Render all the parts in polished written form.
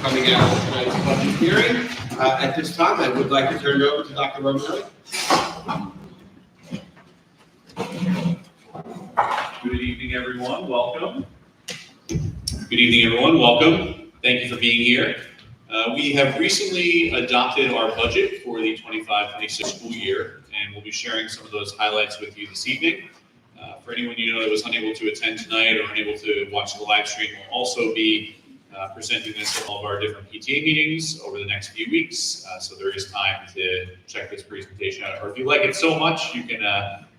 coming out of tonight's budget hearing. At this time, I would like to turn it over to Dr. Romanelli. Good evening, everyone. Welcome. Good evening, everyone. Welcome. Thank you for being here. We have recently adopted our budget for the 25-26 school year, and we'll be sharing some of those highlights with you this evening. For anyone you know that was unable to attend tonight or unable to watch the live stream, we'll also be presenting this at all of our different PTA meetings over the next few weeks. So there is time to check this presentation out. Or if you like it so much, you can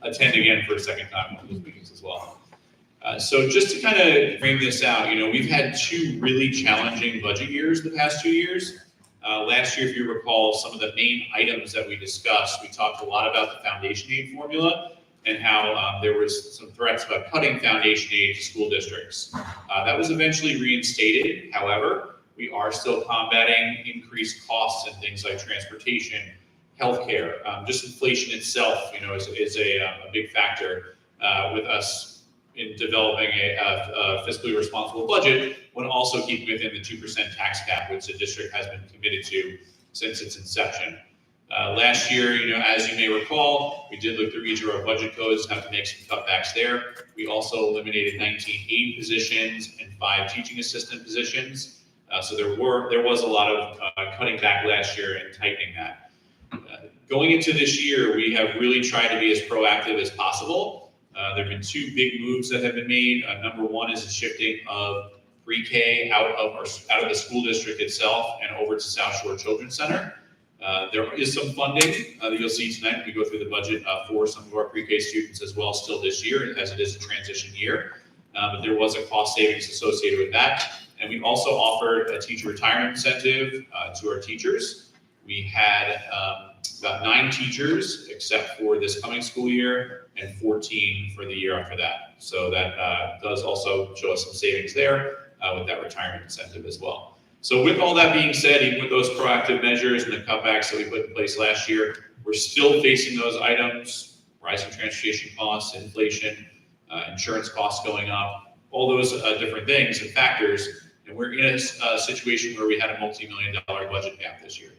attend again for a second time at those meetings as well. So just to kind of frame this out, we've had two really challenging budget years the past 2 years. Last year, if you recall, some of the main items that we discussed, we talked a lot about the foundation aid formula and how there was some threats about cutting foundation aid to school districts. That was eventually reinstated. However, we are still combating increased costs in things like transportation, healthcare, just inflation itself, is a big factor with us in developing a fiscally responsible budget, when also keeping within the 2% tax cap, which the district has been committed to since its inception. Last year, as you may recall, we did look through each of our budget codes, have to make some cutbacks there. We also eliminated 19 aide positions and 5 teaching assistant positions. So there was a lot of cutting back last year and tightening that. Going into this year, we have really tried to be as proactive as possible. There have been 2 big moves that have been made. Number one is the shifting of pre-K out of the school district itself and over to South Shore Children's Center. There is some funding that you'll see tonight. We go through the budget for some of our pre-K students as well still this year, as it is a transition year. But there was a cost savings associated with that. And we also offered a teacher retirement incentive to our teachers. We had about 9 teachers, except for this coming school year, and 14 for the year after that. So that does also show us some savings there with that retirement incentive as well. So with all that being said, even with those proactive measures and the cutbacks that we put in place last year, we're still facing those items: rising transportation costs, inflation, insurance costs going up, all those different things and factors. And we're in a situation where we had a multi-million-dollar budget gap this year.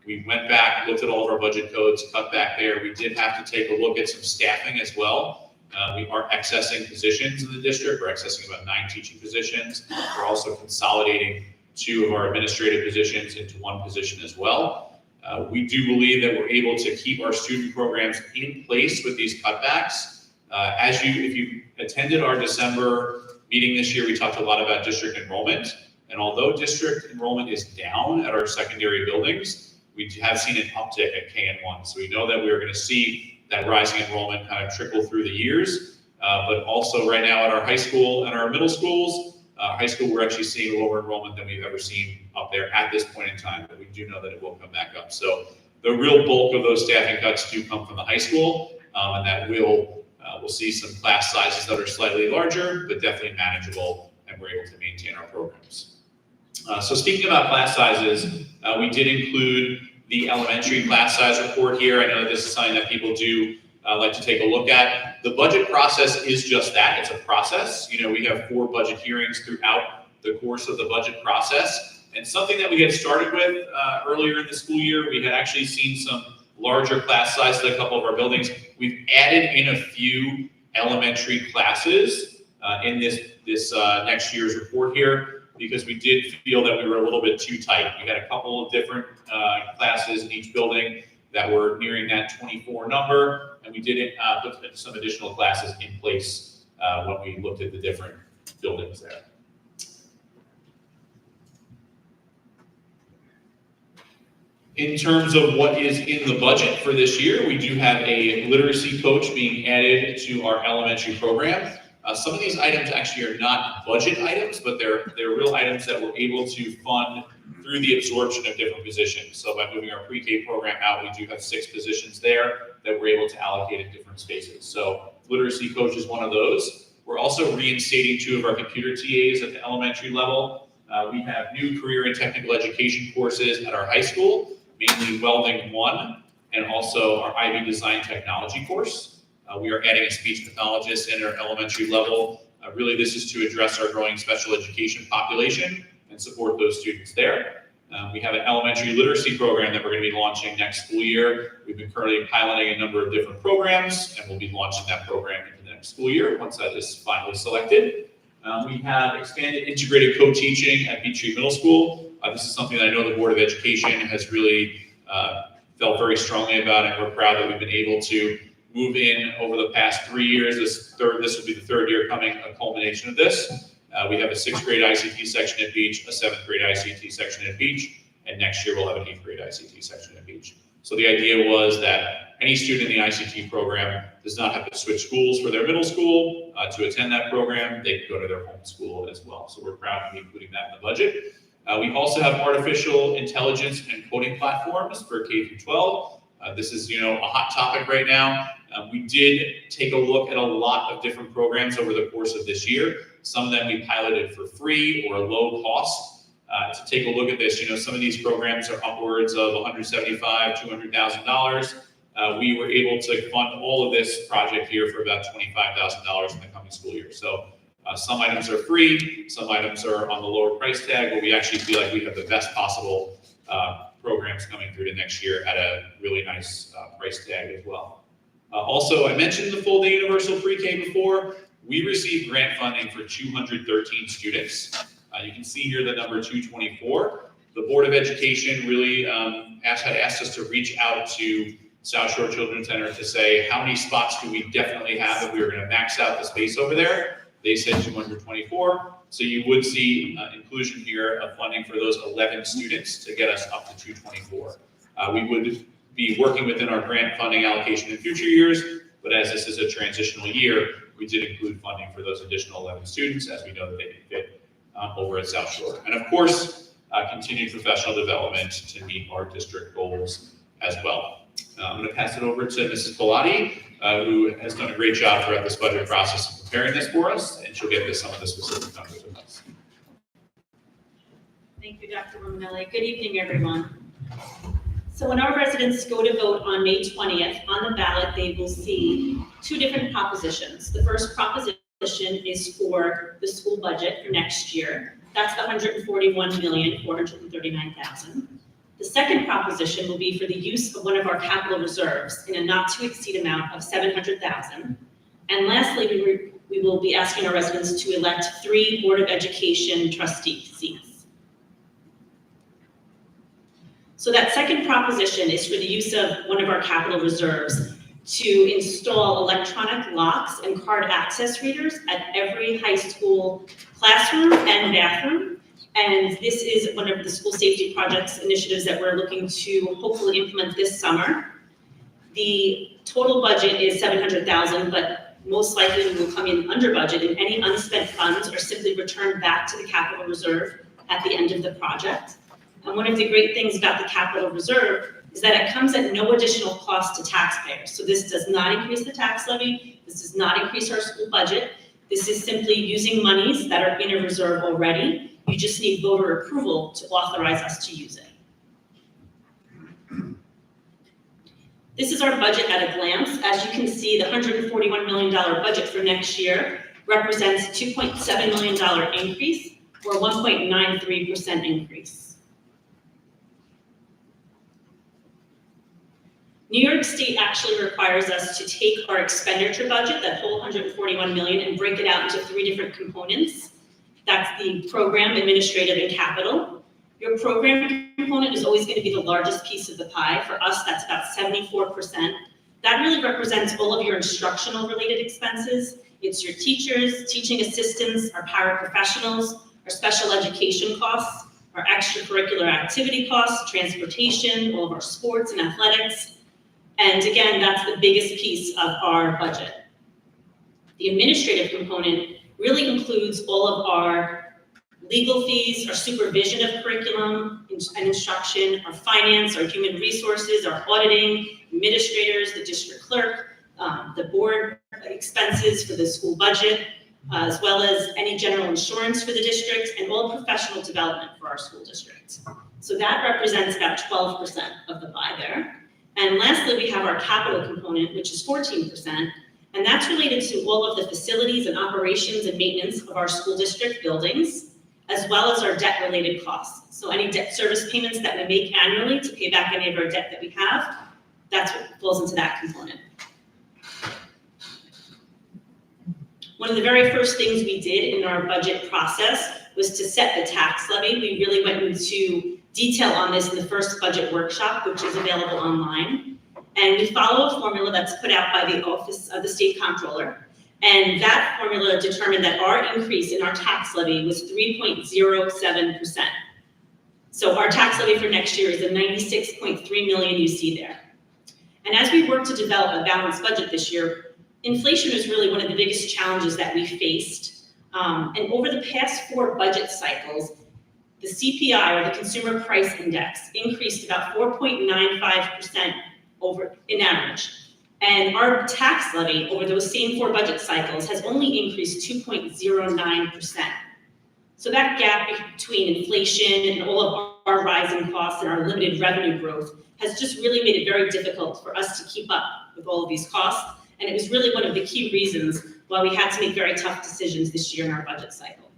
We went back, looked at all of our budget codes, cut back there. We did have to take a look at some staffing as well. We are accessing positions in the district. We're accessing about 9 teaching positions. We're also consolidating 2 of our administrative positions into 1 position as well. We do believe that we're able to keep our student programs in place with these cutbacks. If you attended our December meeting this year, we talked a lot about district enrollment. And although district enrollment is down at our secondary buildings, we have seen an uptick at KN1. So we know that we're going to see that rising enrollment kind of trickle through the years. But also right now at our high school and our middle schools, high school, we're actually seeing lower enrollment than we've ever seen up there at this point in time, but we do know that it will come back up. So the real bulk of those staffing cuts do come from the high school, and that we'll see some class sizes that are slightly larger, but definitely manageable, and we're able to maintain our programs. So speaking about class sizes, we did include the elementary class size report here. I know that this is something that people do like to take a look at. The budget process is just that. It's a process. We have 4 budget hearings throughout the course of the budget process. And something that we had started with earlier in the school year, we had actually seen some larger class sizes at a couple of our buildings. We've added in a few elementary classes in this next year's report here, because we did feel that we were a little bit too tight. We had a couple of different classes in each building that were nearing that 24 number, and we did put some additional classes in place when we looked at the different buildings there. In terms of what is in the budget for this year, we do have a literacy coach being added to our elementary program. Some of these items actually are not budget items, but they're real items that we're able to fund through the absorption of different positions. So by moving our pre-K program out, we do have 6 positions there that we're able to allocate in different spaces. So literacy coach is one of those. We're also reinstating 2 of our computer TAs at the elementary level. We have new career and technical education courses at our high school, mainly Welding 1, and also our IB Design Technology course. We are adding a speech pathologist in our elementary level. Really, this is to address our growing special education population and support those students there. We have an elementary literacy program that we're going to be launching next school year. We've been currently piloting a number of different programs, and we'll be launching that program into the next school year once that is finally selected. We have expanded integrated co-teaching at Beech Tree Middle School. This is something that I know the Board of Education has really felt very strongly about, and we're proud that we've been able to move in over the past 3 years. This will be the third year coming, a culmination of this. We have a 6th grade ICT section at Beech, a 7th grade ICT section at Beech, and next year we'll have an 8th grade ICT section at Beech. So the idea was that any student in the ICT program does not have to switch schools for their middle school to attend that program. They can go to their home school as well. So we're proud to be including that in the budget. We also have artificial intelligence and coding platforms for K through 12. This is, a hot topic right now. We did take a look at a lot of different programs over the course of this year. Some of them we piloted for free or low cost. To take a look at this, some of these programs are upwards of $175,000, $200,000. We were able to fund all of this project here for about $25,000 in the coming school year. So some items are free, some items are on the lower price tag, but we actually feel like we have the best possible programs coming through to next year at a really nice price tag as well. Also, I mentioned the full day universal pre-K before. We received grant funding for 213 students. You can see here the number 224. The Board of Education really had asked us to reach out to South Shore Children's Center to say, how many spots do we definitely have if we were going to max out the space over there? They said 224. So you would see inclusion here of funding for those 11 students to get us up to 224. We would be working within our grant funding allocation in future years, but as this is a transitional year, we did include funding for those additional 11 students, as we know that they can fit over at South Shore. And of course, continued professional development to meet our district goals as well. I'm going to pass it over to Mrs. Pilati, who has done a great job throughout this budget process of preparing this for us, and she'll get into some of the specific numbers with us. Thank you, Dr. Romanelli. Good evening, everyone. So when our residents go to vote on May 20th, on the ballot, they will see 2 different propositions. The first proposition is for the school budget for next year. That's the $141,439,000. The second proposition will be for the use of one of our capital reserves in a not to exceed amount of $700,000. And lastly, we will be asking our residents to elect 3 Board of Education trustee seats. So that second proposition is for the use of one of our capital reserves to install electronic locks and card access readers at every high school classroom and bathroom. And this is one of the school safety projects initiatives that we're looking to hopefully implement this summer. The total budget is $700,000, but most likely we will come in under budget, and any unspent funds are simply returned back to the capital reserve at the end of the project. And one of the great things about the capital reserve is that it comes at no additional cost to taxpayers. So this does not increase the tax levy. This does not increase our school budget. This is simply using monies that are in a reserve already. You just need voter approval to authorize us to use it. This is our budget at a glance. As you can see, the $141 million budget for next year represents a $2.7 million increase, or 1.93% increase. New York State actually requires us to take our expenditure budget, that whole $141 million, and break it out into 3 different components. That's the program, administrative, and capital. Your program component is always going to be the largest piece of the pie. For us, that's about 74%. That really represents all of your instructional related expenses. It's your teachers, teaching assistants, our paraprofessionals, our special education costs, our extracurricular activity costs, transportation, all of our sports and athletics. And again, that's the biggest piece of our budget. The administrative component really includes all of our legal fees, our supervision of curriculum and instruction, our finance, our human resources, our auditing, administrators, the district clerk, the board expenses for the school budget, as well as any general insurance for the district and all professional development for our school district. So that represents about 12% of the pie there. And lastly, we have our capital component, which is 14%, and that's related to all of the facilities and operations and maintenance of our school district buildings. as well as our debt-related costs. So any debt service payments that we make annually to pay back any of our debt that we have, that's what falls into that component. One of the very first things we did in our budget process was to set the tax levy. We really went into detail on this in the first budget workshop, which is available online. And we follow a formula that's put out by the Office of the State Comptroller. And that formula determined that our increase in our tax levy was 3.07%. So our tax levy for next year is the 96.3 million you see there. And as we work to develop a balanced budget this year, inflation is really one of the biggest challenges that we faced. And over the past 4 budget cycles, the CPI, or the Consumer Price Index, increased about 4.95% in average. And our tax levy over those same 4 budget cycles has only increased 2.09%. So that gap between inflation and all of our rising costs and our limited revenue growth has just really made it very difficult for us to keep up with all of these costs. And it was really one of the key reasons why we had to make very tough decisions this year in our budget cycle.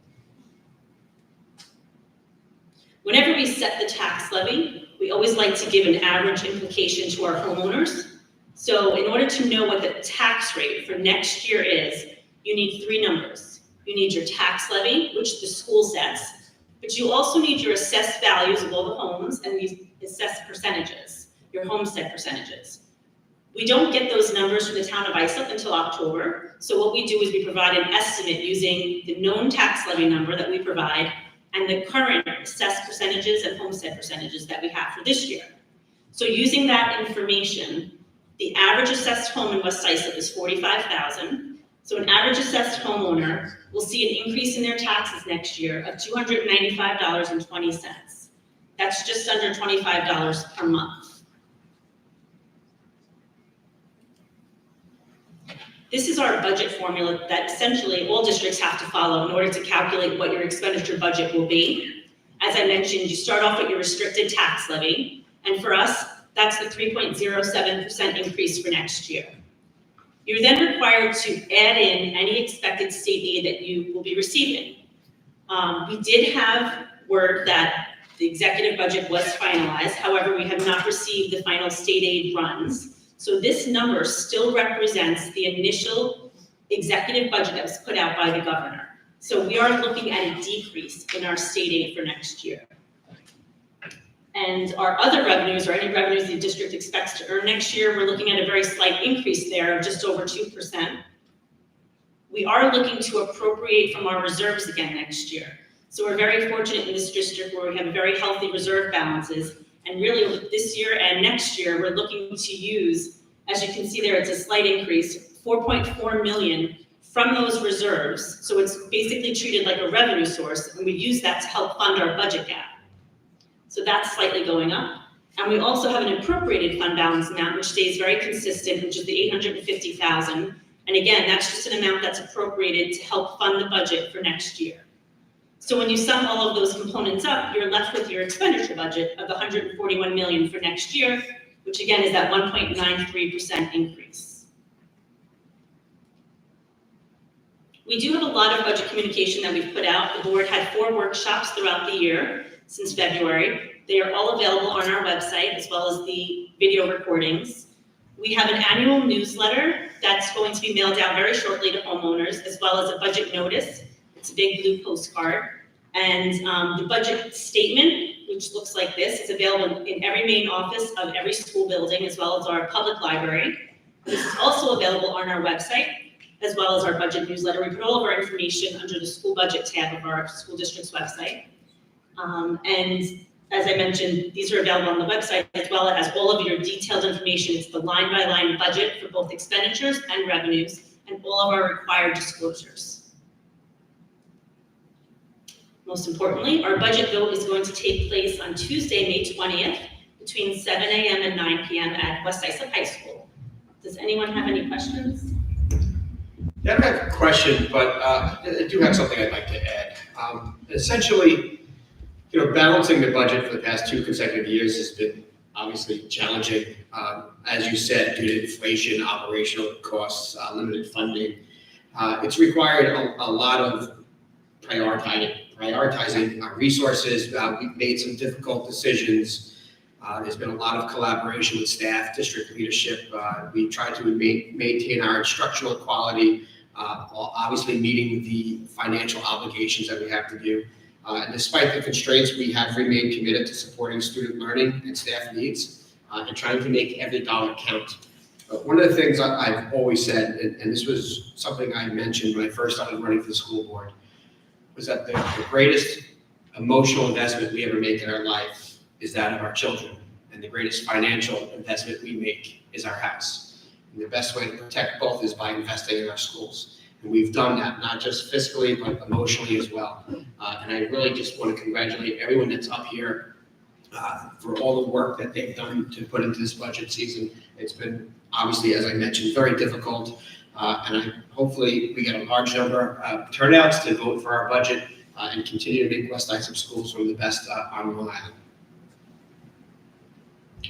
Whenever we set the tax levy, we always like to give an average implication to our homeowners. So in order to know what the tax rate for next year is, you need 3 numbers. You need your tax levy, which the school sets, but you also need your assessed values of all the homes and these assessed percentages, your homestead percentages. We don't get those numbers from the town of Islip until October. So what we do is we provide an estimate using the known tax levy number that we provide and the current assessed percentages and homestead percentages that we have for this year. So using that information, the average assessed home in West Islip is $45,000. So an average assessed homeowner will see an increase in their taxes next year of $295.20. That's just under $25 per month. This is our budget formula that essentially all districts have to follow in order to calculate what your expenditure budget will be. As I mentioned, you start off with your restricted tax levy, and for us, that's the 3.07% increase for next year. You're then required to add in any expected state aid that you will be receiving. We did have word that the executive budget was finalized. However, we have not received the final state aid runs. So this number still represents the initial executive budget that was put out by the governor. So we are looking at a decrease in our state aid for next year. And our other revenues, or any revenues the district expects to earn next year, we're looking at a very slight increase there of just over 2%. We are looking to appropriate from our reserves again next year. So we're very fortunate in this district where we have very healthy reserve balances. And really this year and next year, we're looking to use, as you can see there, it's a slight increase, 4.4 million from those reserves. So it's basically treated like a revenue source, and we use that to help fund our budget gap. So that's slightly going up. And we also have an appropriated fund balance amount, which stays very consistent, which is the $850,000. And again, that's just an amount that's appropriated to help fund the budget for next year. So when you sum all of those components up, you're left with your expenditure budget of $141 million for next year, which again is that 1.93% increase. We do have a lot of budget communication that we've put out. The board had 4 workshops throughout the year since February. They are all available on our website as well as the video recordings. We have an annual newsletter that's going to be mailed out very shortly to homeowners, as well as a budget notice. It's a big blue postcard. And the budget statement, which looks like this, is available in every main office of every school building, as well as our public library. This is also available on our website, as well as our budget newsletter. We put all of our information under the school budget tab of our school district's website. And as I mentioned, these are available on the website, as well as all of your detailed information. It's the line-by-line budget for both expenditures and revenues, and all of our required disclosures. Most importantly, our budget vote is going to take place on Tuesday, May 20th, between 7 a.m. and 9 p.m. at West Islip High School. Does anyone have any questions? Yeah, I don't have a question, but I do have something I'd like to add. Essentially, balancing the budget for the past 2 consecutive years has been obviously challenging. As you said, due to inflation, operational costs, limited funding, it's required a lot of prioritizing our resources. We've made some difficult decisions. There's been a lot of collaboration with staff, district leadership. We try to maintain our instructional quality, while obviously meeting the financial obligations that we have to do. And despite the constraints, we have remained committed to supporting student learning and staff needs, and trying to make every dollar count. But one of the things I've always said, and this was something I mentioned when I first started running for the school board, was that the greatest emotional investment we ever make in our life is that of our children. And the greatest financial investment we make is our house. And the best way to protect both is by investing in our schools. And we've done that, not just fiscally, but emotionally as well. And I really just want to congratulate everyone that's up here for all the work that they've done to put into this budget season. It's been, obviously, as I mentioned, very difficult. Hopefully we get a large number of turnouts to vote for our budget and continue to make West Islip schools one of the best on Long Island.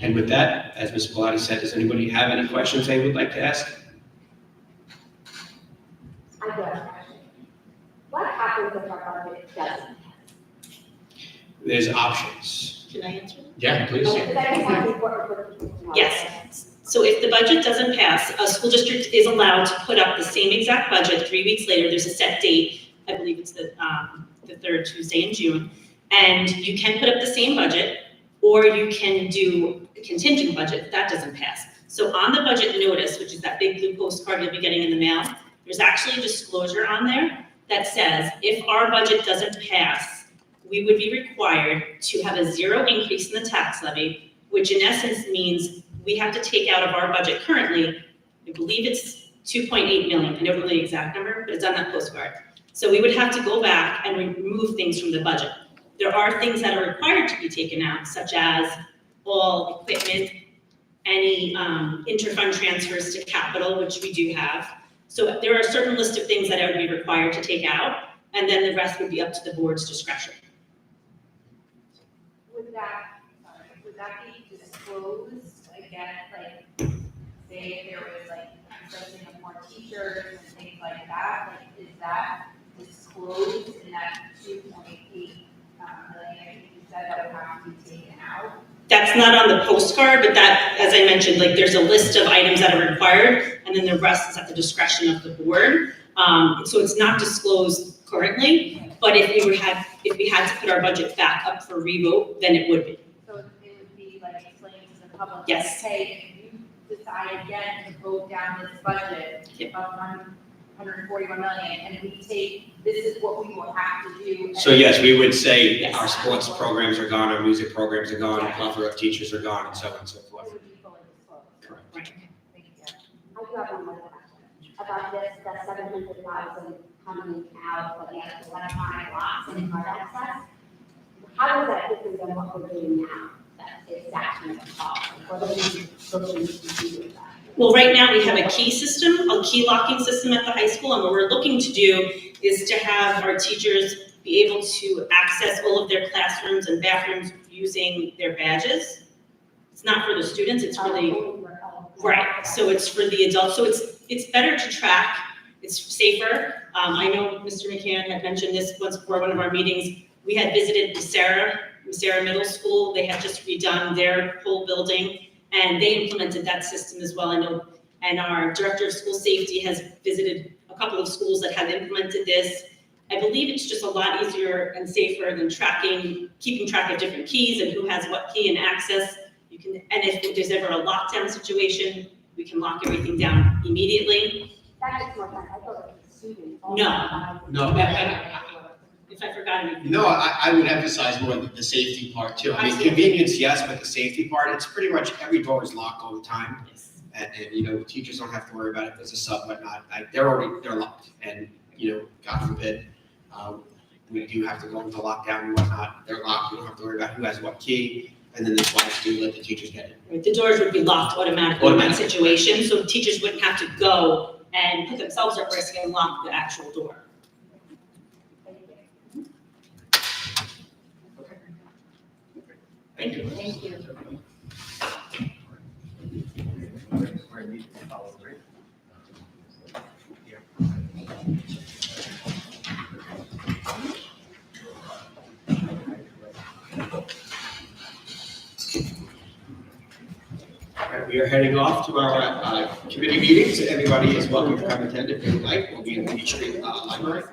And with that, as Ms. Bellotti said, does anybody have any questions they would like to ask? I do have a question. What happens if our budget doesn't? There's options. Can I answer? Yeah, please. Okay, because I think that's important for people to know. Yes. So if the budget doesn't pass, a school district is allowed to put up the same exact budget 3 weeks later. There's a set date, I believe it's the third Tuesday in June. And you can put up the same budget, or you can do a contingent budget if that doesn't pass. So on the budget notice, which is that big blue postcard you'll be getting in the mail, there's actually a disclosure on there that says if our budget doesn't pass, we would be required to have a 0 increase in the tax levy, which in essence means we have to take out of our budget currently, I believe it's 2.8 million. I don't know the exact number, but it's on that postcard. So we would have to go back and remove things from the budget. There are things that are required to be taken out, such as all equipment, any interfund transfers to capital, which we do have. So there are a certain list of things that I would be required to take out, and then the rest would be up to the board's discretion. Would that be disclosed again, like, say if there was like, something of more teachers and things like that, like, is that disclosed in that 2.8 million, I think you said that would have to be taken out? That's not on the postcard, but that, as I mentioned, like there's a list of items that are required, and then the rest is at the discretion of the board. So it's not disclosed currently, but if we had to put our budget back up for revote, then it would be. So it would be like explaining to the public, Yes. hey, if you decide again to vote down this budget Yep. of 141 million, and we take, this is what we will have to do. So yes, we would say Yes. our sports programs are gone, our music programs are gone, a plethora of teachers are gone, and so on and so It forth. would be fully disclosed. Correct. Right. Thank you. I do have one more question about this, that 700,000 coming out, but yet the electronic locks and card access. How is that different than what we're doing now? That it's actually a cost, what are we looking to do with that? Well, right now we have a key system, a key locking system at the high school, and what we're looking to do is to have our teachers be able to access all of their classrooms and bathrooms using their badges. It's not for the students, it's for the, right, so it's for the adults, so it's better to track, it's safer. I know Mr. McCann had mentioned this once before one of our meetings. We had visited Sarah Middle School, they had just redone their whole building, and they implemented that system as well, I know. And our director of school safety has visited a couple of schools that have implemented this. I believe it's just a lot easier and safer than keeping track of different keys and who has what key and access. You can, and if there's ever a lockdown situation, we can lock everything down immediately. That makes more sense, I thought it was the students. No, If I forgot anything. No, I would emphasize more the safety part too. I mean, Absolutely. convenience, yes, but the safety part, it's pretty much every door is locked all the time. Yes. And you know, teachers don't have to worry about if there's a sub, whatnot. They're locked. And, you know, God forbid, we do have to go into lockdown and whatnot. They're locked. We don't have to worry about who has what key. And then that's why I do let the teachers get it. Right, the doors would be locked automatically in that Automatically. situation, so teachers wouldn't have to go and put themselves at risk and lock the actual door. Thank you. Thank you. All right, we are heading off to our committee meetings. Everybody is welcome to come attend if they would like. We'll be in the Peach Street Library.